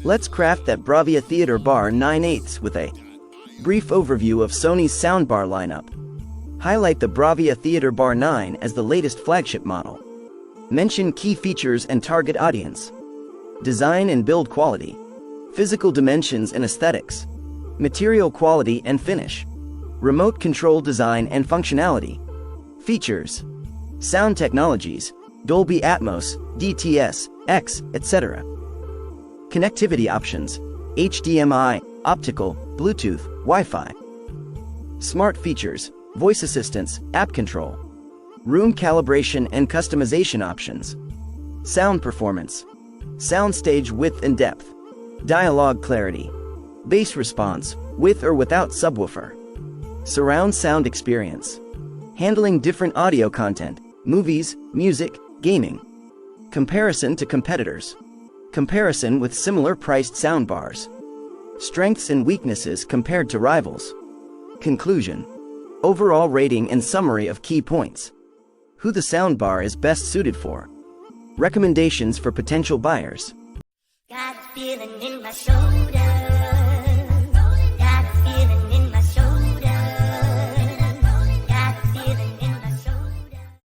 Let's craft that BRAVIA Theater Bar 9/8 with a brief overview of Sony's Soundbar lineup. Highlight the BRAVIA Theater Bar 9 as the latest flagship model. Mention key features and target audience. Design and build quality. Physical dimensions and aesthetics. Material quality and finish. Remote control design and functionality. Features. Sound technologies, Dolby Atmos, DTS, X, etc. Connectivity options, HDMI, optical, Bluetooth, Wi-Fi. Smart features, voice assistance, app control. Room calibration and customization options. Sound performance. Soundstage width and depth. Dialogue clarity. Bass response, with or without subwoofer. Surround sound experience. Handling different audio content, movies, music, gaming. Comparison to competitors. Comparison with similar priced soundbars. Strengths and weaknesses compared to rivals. Conclusion. Overall rating and summary of key points. Who the soundbar is best suited for. Recommendations for potential buyers. Got a feeling in my shoulder.